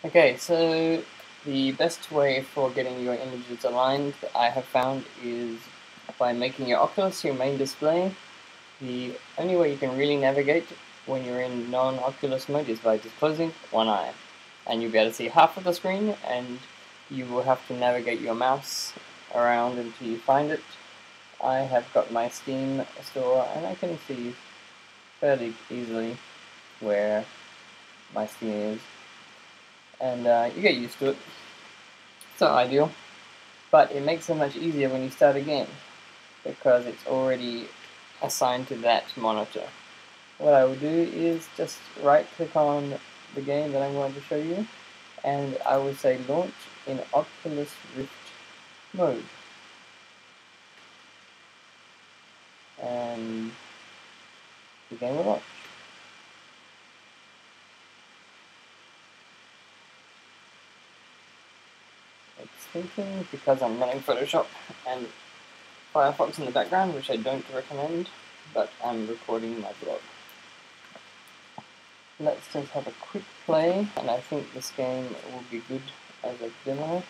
Okay, so the best way for getting your images aligned that I have found is by making your Oculus your main display. The only way you can really navigate when you're in non-Oculus mode is by just closing one eye. And you'll be able to see half of the screen, and you will have to navigate your mouse around until you find it. I have got my Steam store, and I can see fairly easily where my Steam is. And you get used to it. It's not ideal, but it makes it much easier when you start a game because it's already assigned to that monitor. What I will do is just right click on the game that I'm going to show you, and I will say launch in Oculus Rift mode. And the game will launch. It's thinking because I'm running Photoshop and Firefox in the background, which I don't recommend, but I'm recording my vlog. Let's just have a quick play, and I think this game will be good as a demo.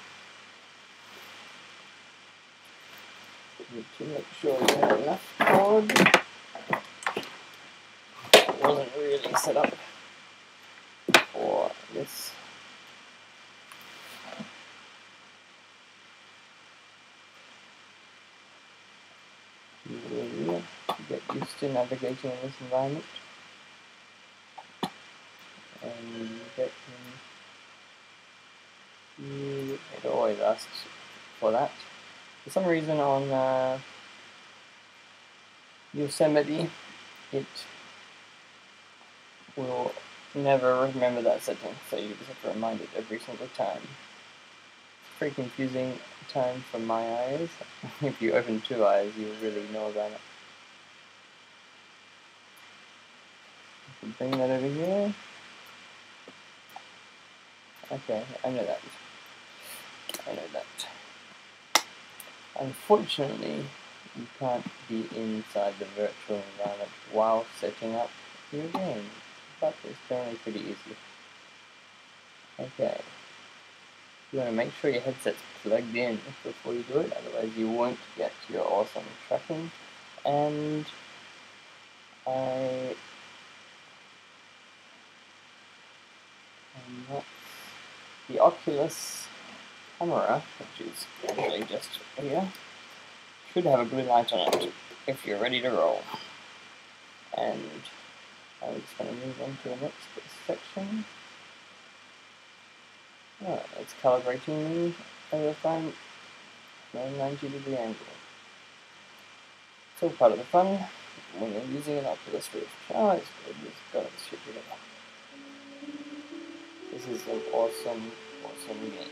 You need to make sure you have enough code. It wasn't really set up for this. You will get used to navigating in this environment. And it always asks for that. For some reason on Yosemite, it will never remember that setting, so you just have to remind it every single time. It's pretty confusing time for my eyes. If you open two eyes, you'll really know about it. You can bring that over here. Okay, I know that. Unfortunately, you can't be inside the virtual environment while setting up your game, but it's generally pretty easy. Okay, you want to make sure your headset's plugged in before you do it, otherwise you won't get your awesome tracking. And that's the Oculus camera, which is actually just here, should have a blue light on it if you're ready to roll. And I'm just going to move on to the next section. Oh, it's calibrating me over time, 90-degree angle. It's all part of the fun when you're using an Oculus Rift. Oh, it's good. It's got its shit together. This is an awesome game.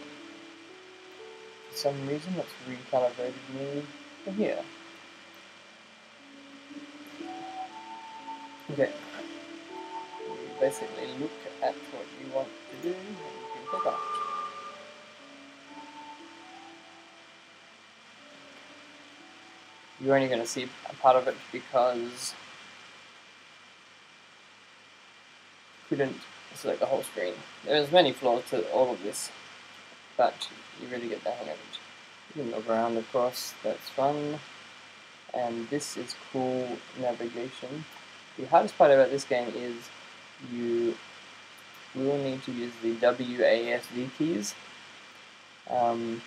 For some reason, it's recalibrated me to here. Okay. You basically look at what you want to do, and you can click on it. You're only going to see a part of it because you couldn't select the whole screen. There's many flaws to all of this, but you really get the hang of it. You can move around across, that's fun, and this is cool navigation. The hardest part about this game is you will need to use the WASD keys, and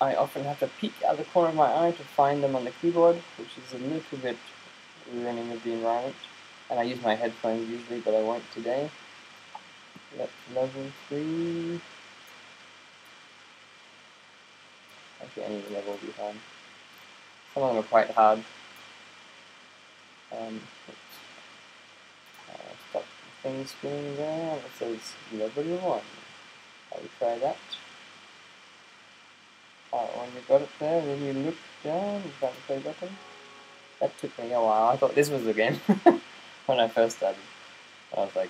I often have to peek out the corner of my eye to find them on the keyboard, which is a little bit ruining of the environment. And I use my headphones usually, but I won't today. That's level 3. Actually, any level will be fine. Some of them are quite hard. Stop the thing spinning there. It says level 1. I will try that. When you got it there, then you look down, you find the play button. That took me a while. I thought this was the game when I first started. I was like,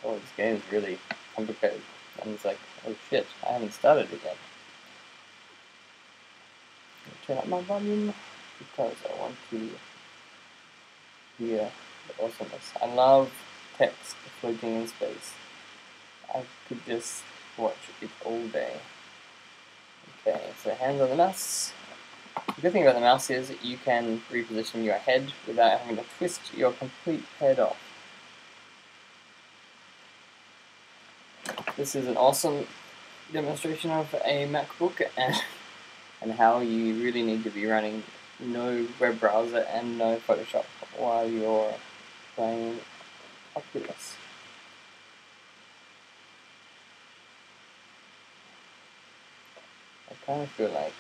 oh, this game is really complicated. And it's like, oh shit, I haven't started it yet. Turn up my volume because I want to hear the awesomeness. I love text floating in space. I could just watch it all day. Okay, so hands on the mouse. The good thing about the mouse is you can reposition your head without having to twist your complete head off. This is an awesome demonstration of a MacBook and how you really need to be running no web browser and no Photoshop while you're playing Oculus. I kind of feel like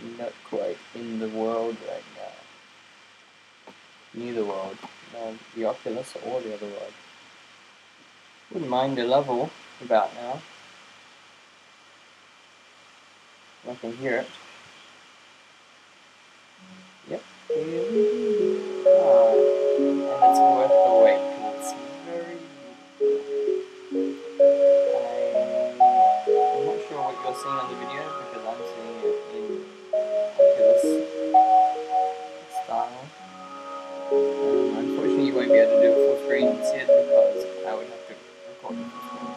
I'm not quite in the world right now. Neither world, no, the Oculus or the other world. Wouldn't mind a level about now. I can hear it. Yep. Ah, and it's worth the wait because it's very beautiful. I'm not sure what you're seeing on the video because I'm seeing it in Oculus style. Unfortunately, you won't be able to do a full screen and see it because I would have to record the full screen.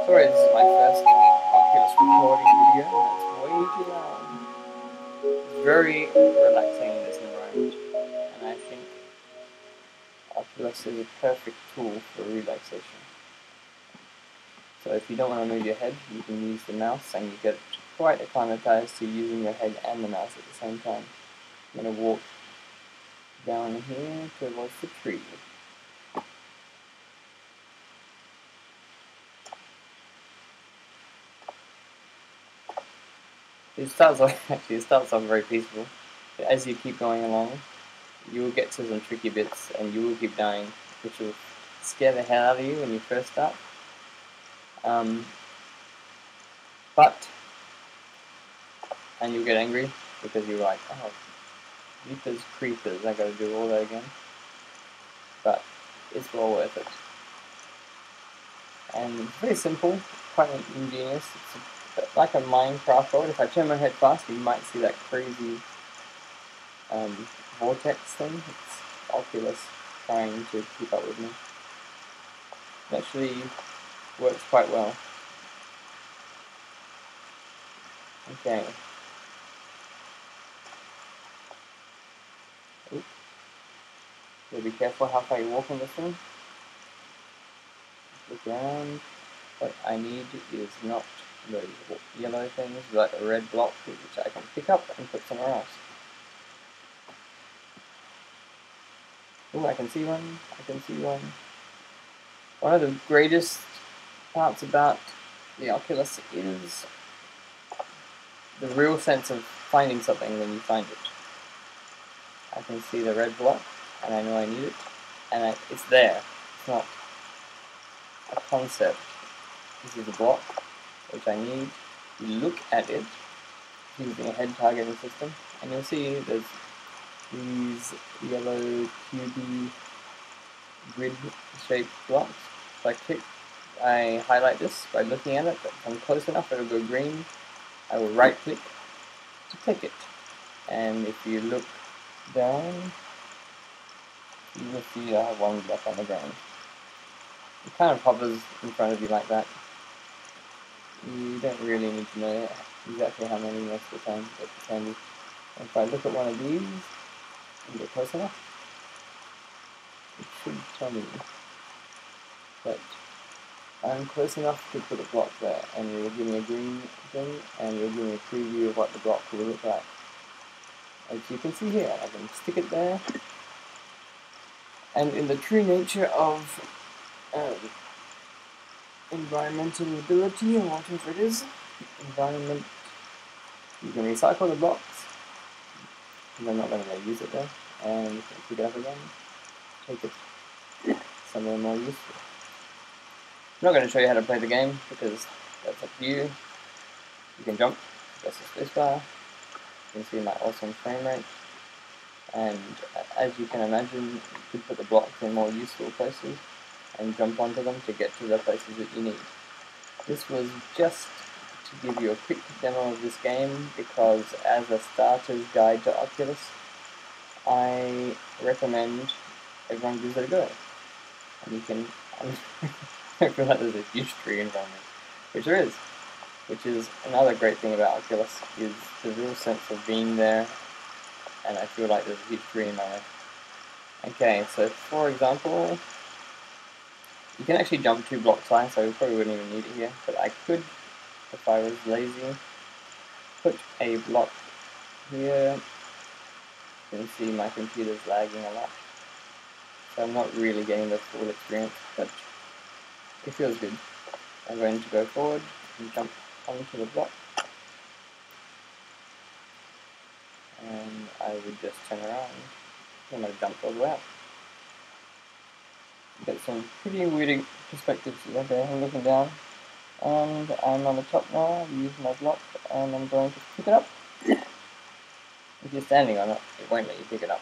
Sorry, this is my first Oculus recording video and it's way too loud. It's very relaxing in this environment, and I think Oculus is a perfect tool for relaxation. So if you don't want to move your head, you can use the mouse and you get quite acclimatized to using your head and the mouse at the same time. I'm going to walk down here towards the tree. It starts off very peaceful. But as you keep going along, you will get to some tricky bits and you will keep dying, which will scare the hell out of you when you first start. And you'll get angry because you're like, oh, jeepers creepers, I gotta do all that again. But it's well worth it. And it's very simple, quite ingenious. It's like a Minecraft world. If I turn my head fast, you might see that crazy vortex thing. It's Oculus trying to keep up with me. It actually works quite well. Okay. Oops. So be careful how far you walk on this one. Look around. What I need is not those yellow things, but a red block which I can pick up and put somewhere else. Oh, I can see one. I can see one. One of the greatest parts about the Oculus is the real sense of finding something when you find it. I can see the red block, and I know I need it, and it's there. It's not a concept. This is a block, which I need. You look at it using a head targeting system, and you'll see there's these yellow Qbeh grid-shaped blocks. So I highlight this by looking at it, but if I'm close enough, it'll go green. I will right-click to take it, and if you look down, you will see I have one block on the ground. It kind of hovers in front of you like that. You don't really need to know exactly how many most of the time, but it's handy. If I look at one of these and get close enough, it should tell me that I'm close enough to put a block there, and it will give me a green thing, and it will give me a preview of what the block will look like. As you can see here, I can stick it there, and in the true nature of environmental ability, or whatever it is, environment, you can recycle the blocks, because I'm not going to use it there, and you can pick it up again, take it somewhere more useful. I'm not going to show you how to play the game, because that's up to you. You can jump, press the spacebar, you can see my awesome frame rate, and as you can imagine, you could put the blocks in more useful places, and jump onto them to get to the places that you need. This was just to give you a quick demo of this game because as a starter's guide to Oculus, I recommend everyone gives it a go. And you can, I feel like there's a huge tree in front of me, which there is. Which is another great thing about Oculus, is the real sense of being there, and I feel like there's a huge tree in my way. Okay, so for example, you can actually jump 2 blocks high, so we probably wouldn't even need it here, but I could, if I was lazy, put a block here. You can see my computer's lagging a lot, so I'm not really getting the full experience, but it feels good. I'm going to go forward and jump onto the block, and I would just turn around. I'm going to jump all the way up. Get some pretty weird perspectives there. I'm looking down, and I'm on the top now. I'm using my block, and I'm going to pick it up. If you're standing on it, it won't let you pick it up.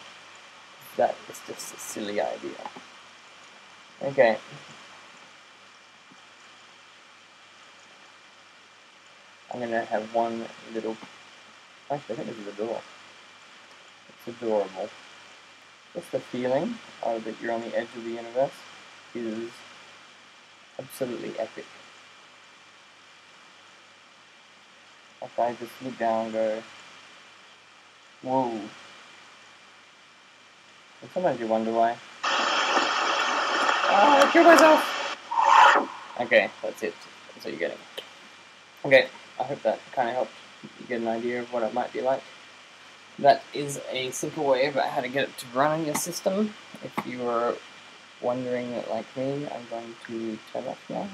That is just a silly idea. Okay. I'm going to have one little... Actually, I think this is a door. It's adorable. Just the feeling that you're on the edge of the universe is absolutely epic. If I just look down and go, whoa. And sometimes you wonder why. Oh, I killed myself! Okay, that's it. That's what you're getting. Okay, I hope that kind of helped you get an idea of what it might be like. That is a simple way about how to get it to run on your system. If you were wondering like me, I'm going to turn off now.